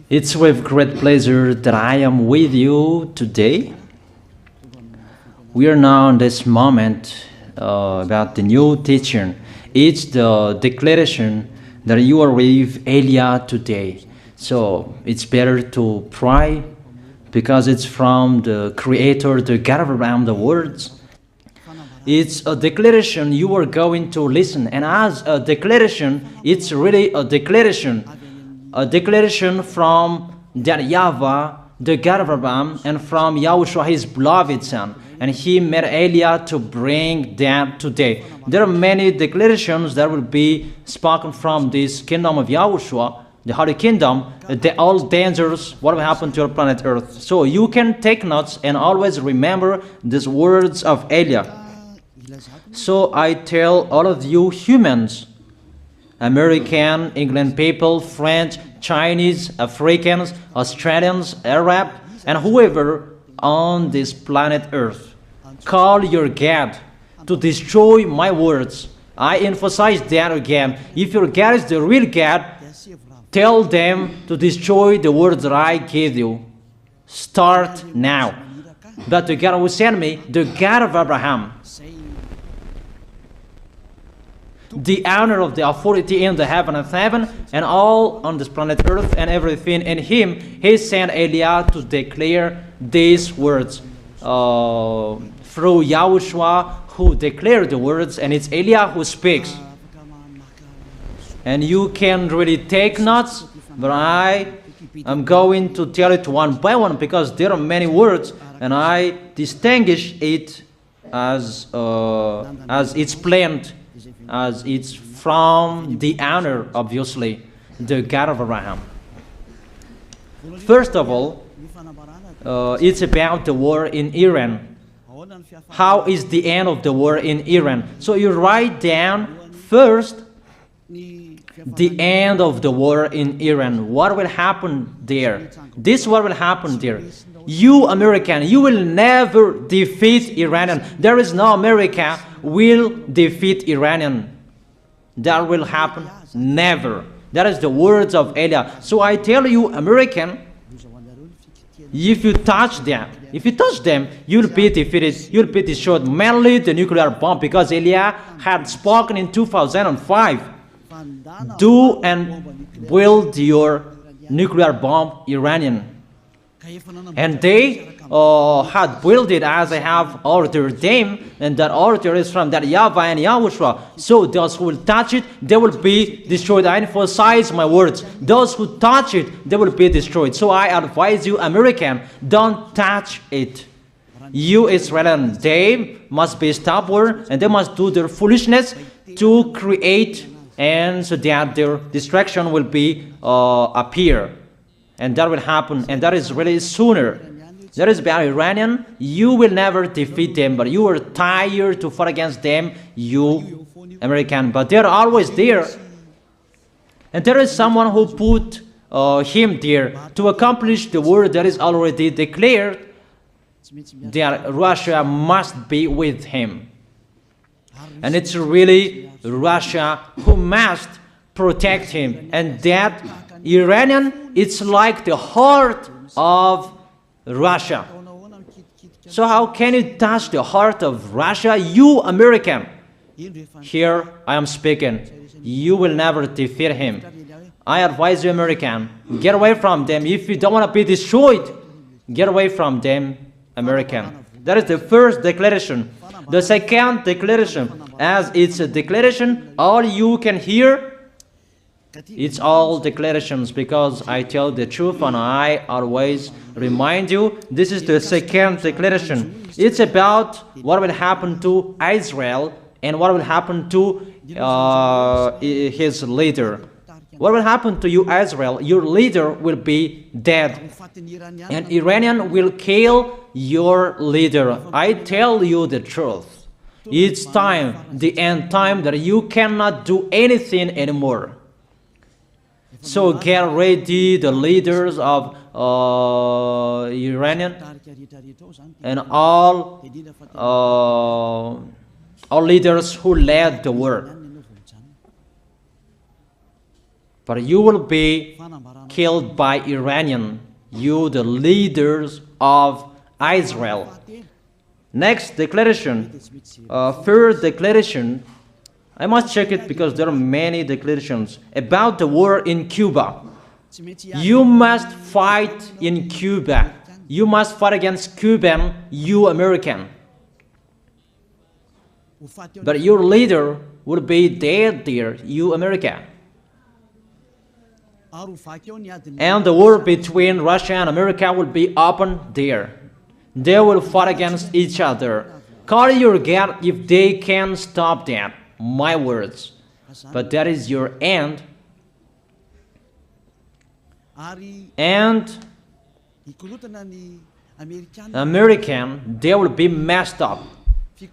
It's with great pleasure that I am with you today. We are now in this moment about the new teaching. It's the declaration that you are with Elia today. So it's better to pray because it's from the Creator, the God of Abraham, the words. It's a declaration you are going to listen. And as a declaration, it's really a declaration from that YAHVAH, the God of Abraham, and from YAHOSHUAH, his beloved son. And he made Elia to bring that today. There are many declarations that will be spoken from this kingdom of YAHOSHUAH, the Holy Kingdom, all dangers, what will happen to your planet Earth. So you can take notes and always remember these words of Elia. So I tell all of you humans, American, England people, French, Chinese, Africans, Australians, Arab, and whoever on this planet Earth, call your God to destroy my words. I emphasize that again. If your God is the real God, tell them to destroy the words that I gave you. Start now. But the God who sent me, the God of Abraham, the honor of the authority in the heaven of heaven and all on this planet Earth and everything in him, he sent Elia to declare these words through YAHOSHUAH, who declared the words, and it's Elia who speaks. And you can really take notes, but I am going to tell it one by one because there are many words, and I distinguish it as it's planned, as it's from the honor, obviously, the God of Abraham. First of all, it's about the war in Iran. How is the end of the war in Iran? So you write down first the end of the war in Iran. What will happen there? This what will happen there. You American, you will never defeat Iranian. There is no America will defeat Iranian. That will happen never. That is the words of Elia. So I tell you, American, if you touch them, you'll be defeated, you'll be destroyed. Mainly the nuclear bomb, because Elia had spoken in 2005. Do and build your nuclear bomb, Iranian. And they had built it as I have ordered them, and that order is from that YAHVAH and YAHOSHUAH. So those who will touch it, they will be destroyed. I emphasize my words. Those who touch it, they will be destroyed. So I advise you, American, don't touch it. You Israelian, they must be stubborn, and they must do their foolishness to create, and so that their destruction will be appear. And that will happen, and that is really sooner. That is about Iranian. You will never defeat them, but you are tired to fight against them, you American. But they're always there. And there is someone who put him there to accomplish the word that is already declared, that Russia must be with him. And it's really Russia who must protect him. And that Iranian, it's like the heart of Russia. So how can you touch the heart of Russia? You American. Here I am speaking. You will never defeat him. I advise you, American, get away from them. If you don't want to be destroyed, get away from them, American. That is the first declaration. The second declaration, as it's a declaration, all you can hear, it's all declarations, because I tell the truth and I always remind you, this is the second declaration. It's about what will happen to Israel and what will happen to his leader. What will happen to you, Israel? Your leader will be dead, and Iranian will kill your leader. I tell you the truth. It's time, the end time, that you cannot do anything anymore. So get ready, the leaders of Iranian and all leaders who led the war. but you will be killed by Iranian, you the leaders of Israel. Next declaration, third declaration, I must check it because there are many declarations about the war in Cuba. You must fight in Cuba. You must fight against Cuban, you American. But your leader will be dead there, you America. And the war between Russia and America will be open there. They will fight against each other. Call your God if they can stop that. My words. But that is your end. And American, they will be messed up.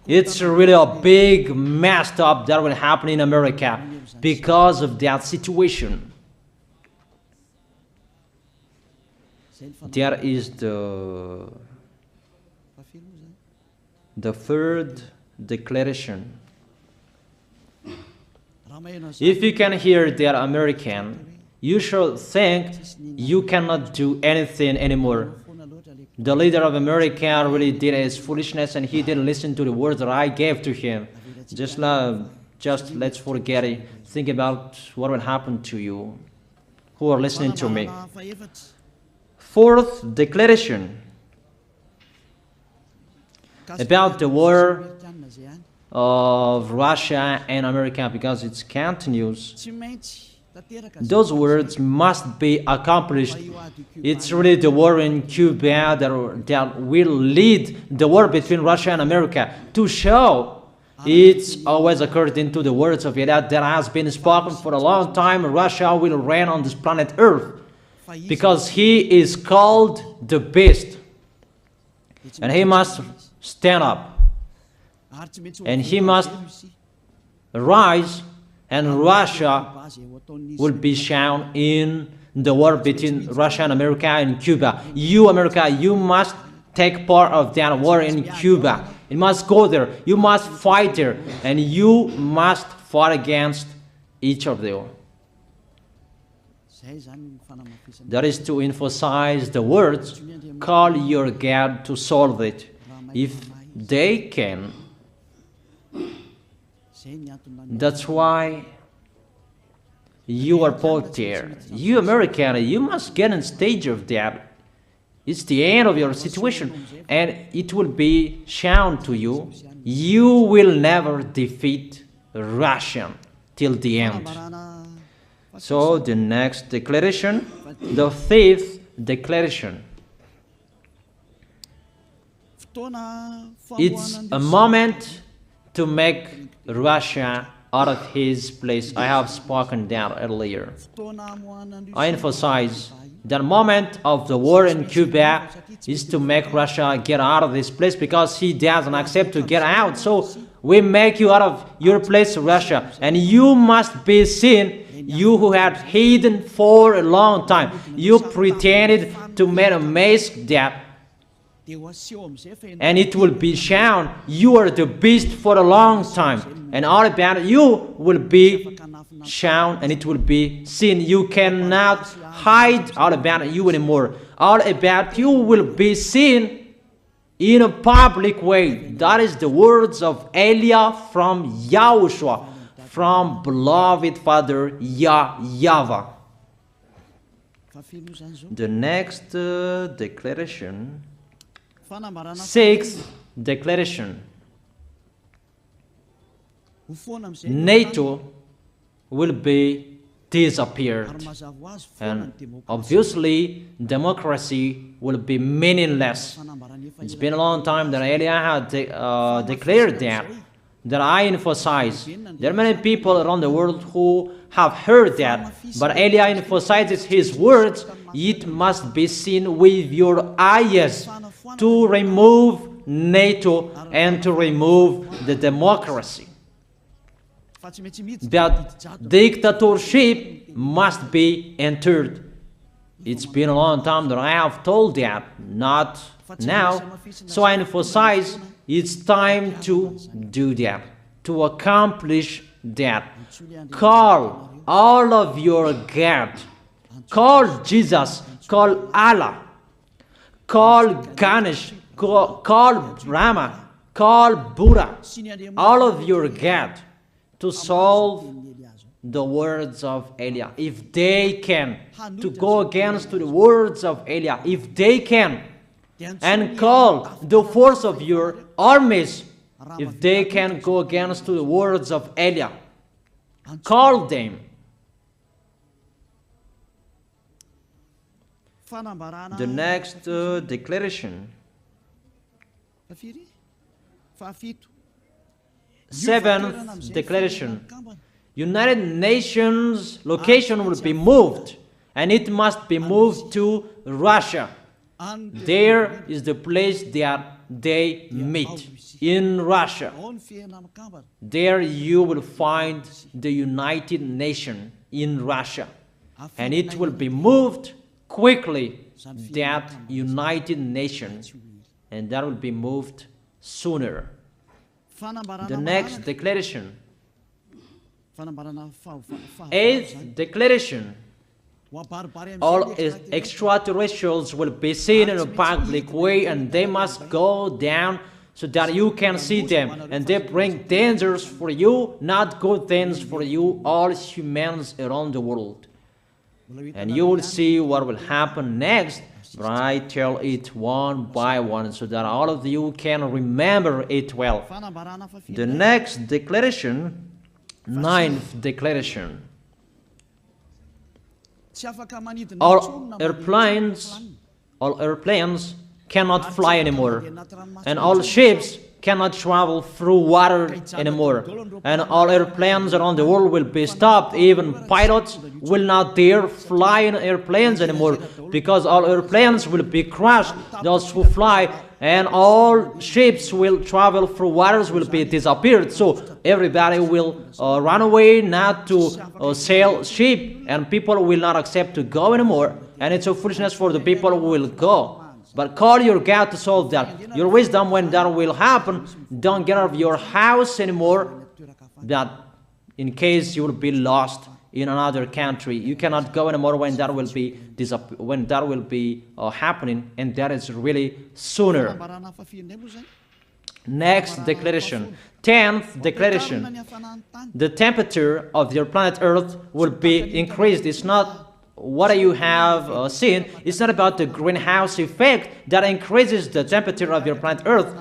It's really a big messed up that will happen in America because of that situation. That is the third declaration. If you can hear that American, you should think you cannot do anything anymore. The leader of America really did his foolishness and he didn't listen to the words that I gave to him. Just let's forget it. Think about what will happen to you who are listening to me. Fourth declaration about the war of Russia and America, because it continues. Those words must be accomplished. It's really the war in Cuba that will lead the war between Russia and America to show it's always according to the words of YAH that has been spoken for a long time. Russia will reign on this planet Earth because he is called the beast and he must stand up and he must rise, and Russia will be shown in the war between Russia and America and Cuba. You, America, you must take part of that war in Cuba. You must go there. You must fight there. And you must fight against each of them. That is to emphasize the words, call your God to solve it. If they can, that's why you are put there. You American, you must get on stage of that. It's the end of your situation and it will be shown to you. You will never defeat Russia till the end. So the next declaration, the fifth declaration. It's a moment to make Russia out of his place. I have spoken that earlier. I emphasize the moment of the war in Cuba is to make Russia get out of this place because he doesn't accept to get out. So we make you out of your place, Russia, and you must be seen. You who had hidden for a long time, you pretended to make a mask that, and it will be shown you are the beast for a long time, and all about you will be shown and it will be seen. You cannot hide all about you anymore. All about you will be seen in a public way. That is the words of Elia from YAHOSHUAH, from beloved Father YAHVAH. The next declaration, sixth declaration. NATO will be disappeared, and obviously democracy will be meaningless. It's been a long time that Elia had declared that I emphasize. There are many people around the world who have heard that, but Elia emphasizes his words. It must be seen with your eyes to remove NATO and to remove the democracy. That dictatorship must be entered. It's been a long time that I have told that, not now. So I emphasize it's time to do that, to accomplish that. Call all of your God. Call Jesus, call Allah, call Ganesh, call Rama, call Buddha, all of your God to solve the words of Eliah. If they can, to go against the words of Eliah, if they can, and call the force of your armies, if they can go against the words of Eliah, call them. The next declaration. Seventh declaration. United Nations location will be moved, and it must be moved to Russia. There is the place that they meet, in Russia. There you will find the United Nations in Russia, and it will be moved quickly, that United Nations, and that will be moved sooner. The next declaration. Eighth declaration. All extraterrestrials will be seen in a public way, and they must go down so that you can see them, and they bring dangers for you, not good things for you, all humans around the world. And you will see what will happen next, but I tell it one by one so that all of you can remember it well. The next declaration, ninth declaration. All airplanes cannot fly anymore, and all ships cannot travel through water anymore, and all airplanes around the world will be stopped. Even pilots will not dare fly in airplanes anymore, because all airplanes will be crushed, those who fly, and all ships will travel through waters will be disappeared. So everybody will run away not to sail ship, and people will not accept to go anymore, and it's a foolishness for the people who will go. But call your God to solve that. Your wisdom when that will happen. Don't get out of your house anymore, that in case you will be lost in another country. You cannot go anymore when that will be happening, and that is really sooner. Next declaration. 10th declaration. The temperature of your planet Earth will be increased. It's not what you have seen. It's not about the greenhouse effect that increases the temperature of your planet Earth.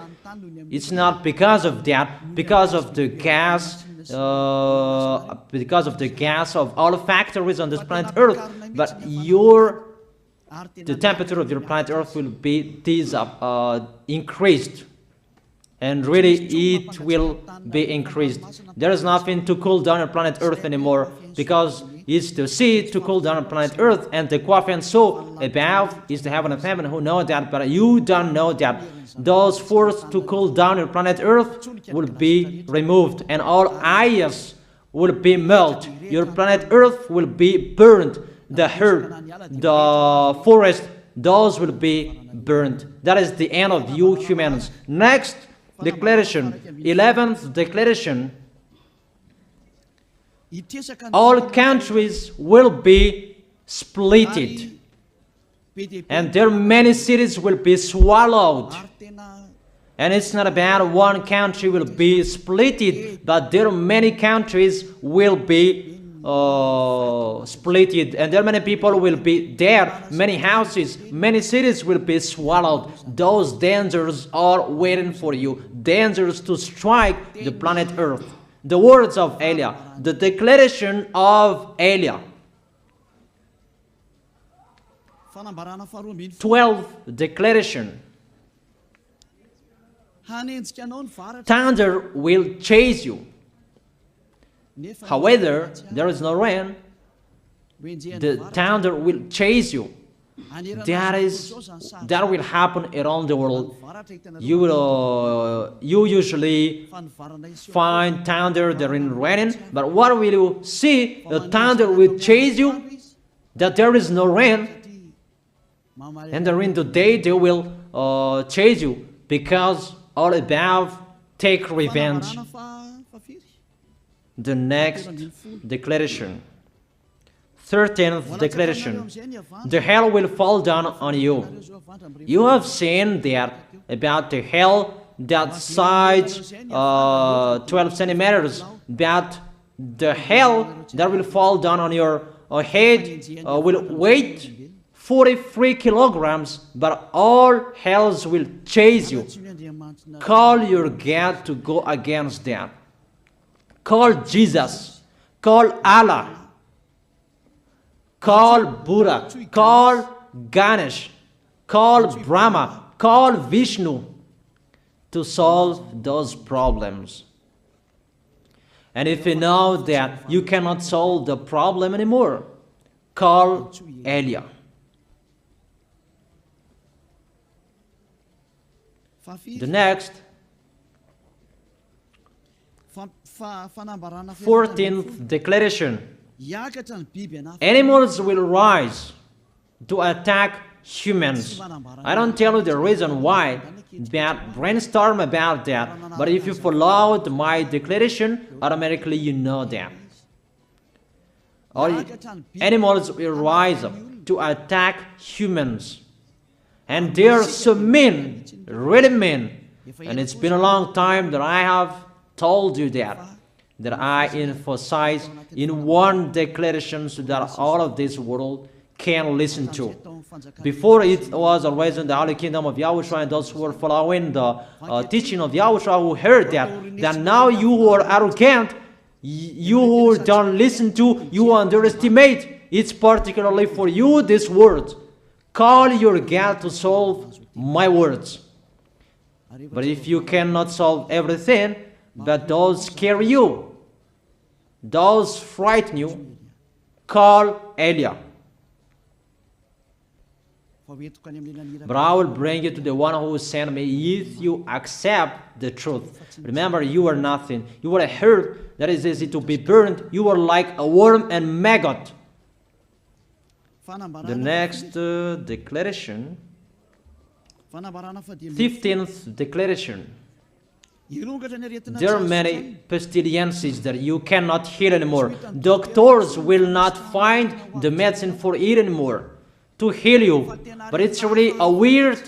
It's not because of that, because of the gas, of all factories on this planet Earth. But the temperature of your planet Earth will be increased, and really it will be increased. There is nothing to cool down your planet Earth anymore, because it's the sea to cool down planet Earth, and the Quaff and so above is the heaven of heaven, who know that, but you don't know that. Those forces to cool down your planet Earth will be removed, and all ice will be melted. Your planet Earth will be burned. The earth, the forest, those will be burned. That is the end of you humans. Next declaration, 11th declaration. All countries will be splitted, and their many cities will be swallowed. And it's not about one country will be splitted, but there are many countries will be splitted, and there many people will be there, many houses, many cities will be swallowed. Those dangers are waiting for you, dangers to strike the planet Earth. The words of Eliah, the declaration of Eliah. 12th declaration. Thunder will chase you. However, there is no rain. The thunder will chase you. That will happen around the world. You usually find thunder during raining, but what will you see? The thunder will chase you, that there is no rain, and during the day they will chase you, because all above take revenge. The next declaration. 13th declaration. The hell will fall down on you. You have seen that about the hell that size 12 centimeters, that the hell that will fall down on your head will weigh 43 kilograms, but all hells will chase you. Call your God to go against them. Call Jesus. Call Allah. Call Buddha. Call Ganesh. Call Brahma. Call Vishnu to solve those problems. And if you know that you cannot solve the problem anymore, call Elia. The next, 14th declaration. Animals will rise to attack humans. I don't tell you the reason why, but brainstorm about that. But if you followed my declaration, automatically you know that. All animals will rise up to attack humans. And they are so mean, really mean. And it's been a long time that I have told you that I emphasize in one declaration so that all of this world can listen to. Before it was always in the Holy Kingdom of Yahushua, and those who were following the teaching of Yahushua who heard that now you who are arrogant, you who don't listen to, you underestimate. It's particularly for you, this word. Call your God to solve my words. But if you cannot solve everything, but those scare you, those frighten you, call Elia. But I will bring you to the one who sent me if you accept the truth. Remember, you are nothing. You are a herb that is easy to be burned. You are like a worm and maggot. The next declaration, 15th declaration. There are many pestilences that you cannot heal anymore. Doctors will not find the medicine for it anymore to heal you. But it's really a weird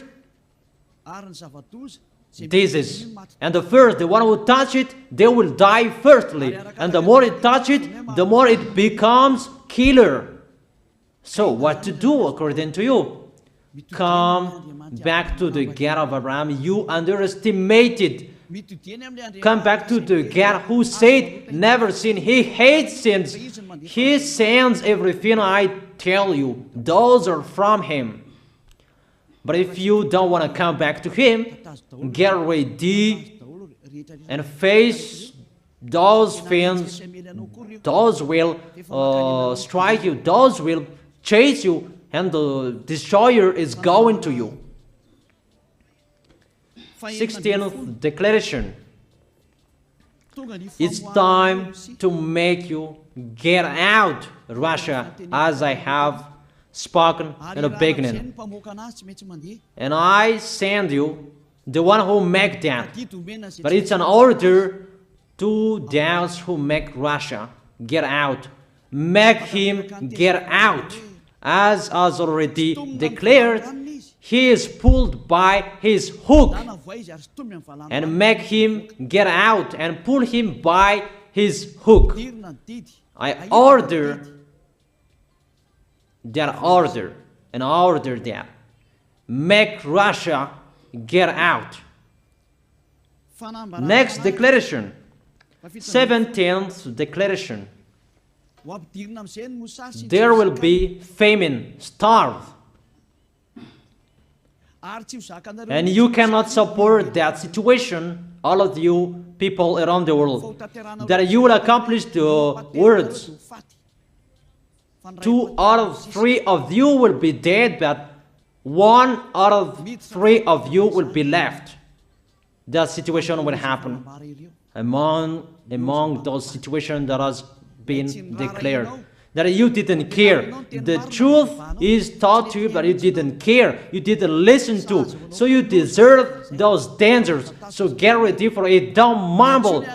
disease. And the one who touch it, they will die firstly. And the more it touch it, the more it becomes killer. So what to do according to you? Come back to the God of Abraham. You underestimated. Come back to the God who said, never sin. He hates sins. He sends everything I tell you. Those are from him. But if you don't want to come back to him, get ready and face those things. Those will strike you. Those will chase you, and the destroyer is going to you. 16th declaration. It's time to make you get out Russia, as I have spoken in the beginning. And I send you the one who make that. But it's an order to those who make Russia get out. Make him get out. As already declared, he is pulled by his hook, and make him get out and pull him by his hook. I order that. Make Russia get out. Next declaration, 17th declaration. There will be famine, starve. And you cannot support that situation, all of you people around the world, that you will accomplish the words. 2 out of 3 of you will be dead, but 1 out of 3 of you will be left. That situation will happen among those situations that has been declared. That you didn't care. The truth is taught to you, but you didn't care. You didn't listen to. So you deserve those dangers. So get ready for it. Don't mumble.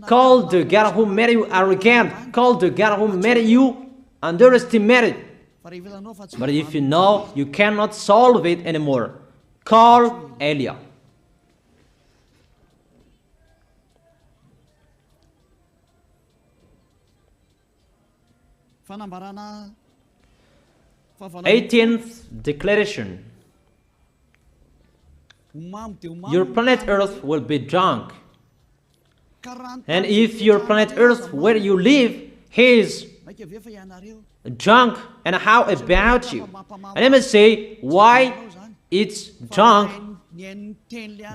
Call the God who made you arrogant. Call the God who made you underestimate it. But if you know you cannot solve it anymore, call Eliah. Eighteenth declaration. Your planet Earth will be drunk. And if your planet Earth where you live is drunk, and how about you? And let me say why it's drunk.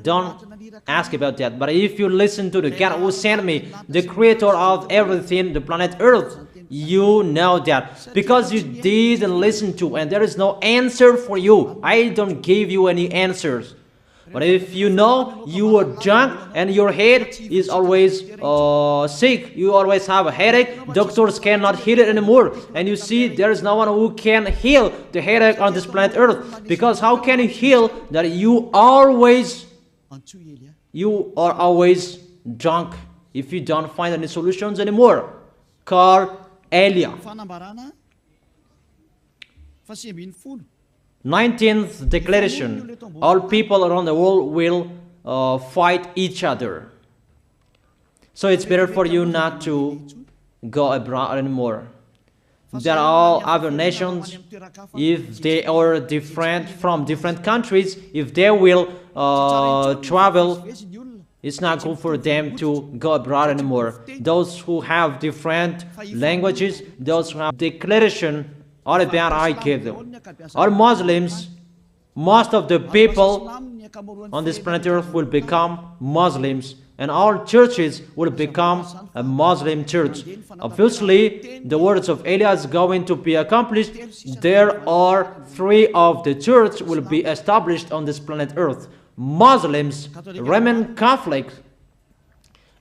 Don't ask about that. But if you listen to the God who sent me, the creator of everything, the planet Earth, you know that. Because you didn't listen to, and there is no answer for you. I don't give you any answers. But if you know you are drunk and your head is always sick, you always have a headache, doctors cannot heal it anymore. And you see there is no one who can heal the headache on this planet Earth. Because how can you heal that you are always drunk if you don't find any solutions anymore? Call Eliah. 19th declaration. All people around the world will fight each other. So it's better for you not to go abroad anymore. There are all other nations, if they are different from different countries, if they will travel, it's not good for them to go abroad anymore. Those who have different languages, those who have declaration, all about I give them. All Muslims, most of the people on this planet Earth will become Muslims, and all churches will become a Muslim church. Obviously, the words of Eliah is going to be accomplished. There are 3 of the church will be established on this planet Earth: Muslims, Roman Catholics,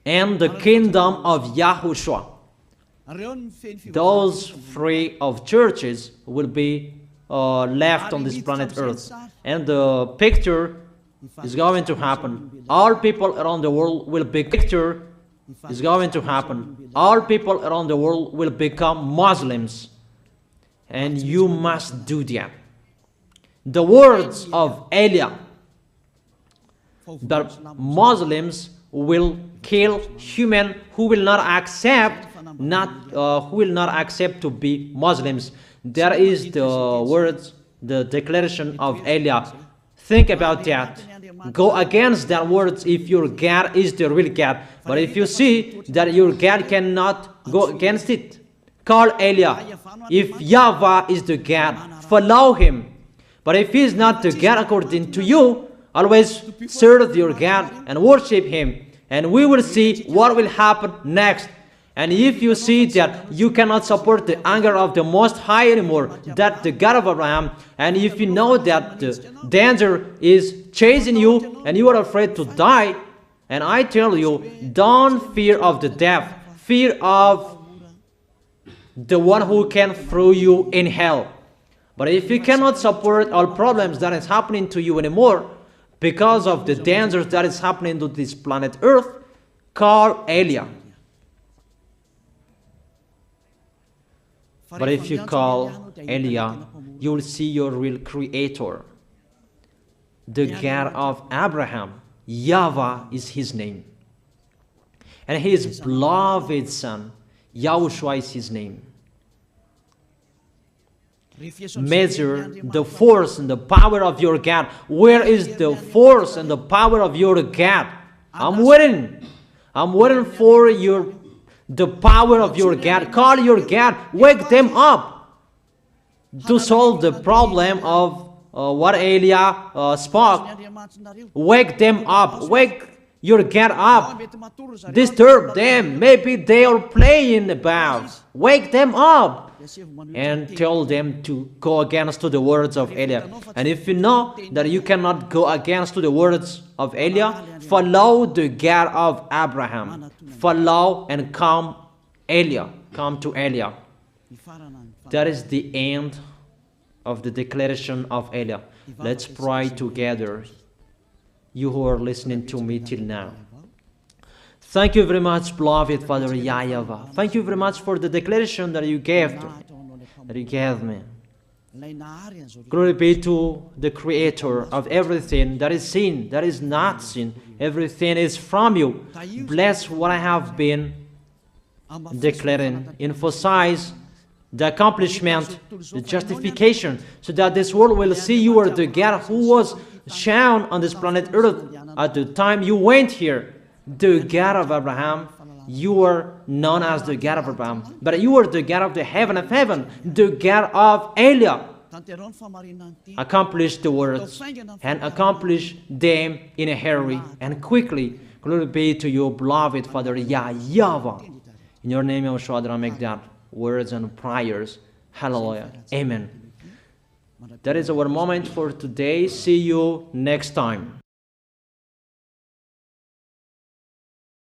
and the kingdom of YAHOSHUAH. Those 3 of churches will be left on this planet Earth, and the picture is going to happen. All people around the world will be picture is going to happen. All people around the world will become Muslims, and you must do that. The words of Eliah, that Muslims will kill human who will not accept to be Muslims. That is the words, the declaration of Eliah. Think about that. Go against that words if your God is the real God. But if you see that your God cannot go against it, call Eliah. If YAHVAH is the God, follow him. But if he is not the God according to you, always serve your God and worship him. And we will see what will happen next. And if you see that you cannot support the anger of the Most High anymore, that the God of Abraham, and if you know that the danger is chasing you and you are afraid to die, and I tell you, don't fear of the death, fear of the one who can throw you in hell. But if you cannot support all problems that is happening to you anymore, because of the dangers that is happening to this planet Earth, call Eliah. But if you call Eliah, you will see your real creator, the God of Abraham. YAHVAH is his name. And his beloved son, YAHOSHUAH is his name. Measure the force and the power of your God. Where is the force and the power of your God? I'm waiting. I'm waiting for the power of your God. Call your God. Wake them up to solve the problem of what Eliah spoke. Wake them up. Wake your God up. Disturb them. Maybe they are playing about. Wake them up and tell them to go against to the words of Eliah. And if you know that you cannot go against to the words of Eliah, follow the God of Abraham. Follow and come Eliah. Come to Eliah. That is the end of the declaration of Eliah. Let's pray together, you who are listening to me till now. Thank you very much, beloved Father YAHVAH. Thank you very much for the declaration that you gave to me. that you gave me. Glory be to the Creator of everything that is seen, that is not seen. Everything is from you. Bless what I have been declaring. Emphasize the accomplishment, the justification, so that this world will see you are the God who was shown on this planet Earth at the time you went here. The God of Abraham. You are known as the God of Abraham, but you are the God of the heaven of heaven, the God of Elia. Accomplish the words and accomplish them in a hurry and quickly. Glory be to you, beloved Father YAHVAH. In your name, YAHOSHUAH, I make that words and prayers. Hallelujah. Amen. That is our moment for today. See you next time.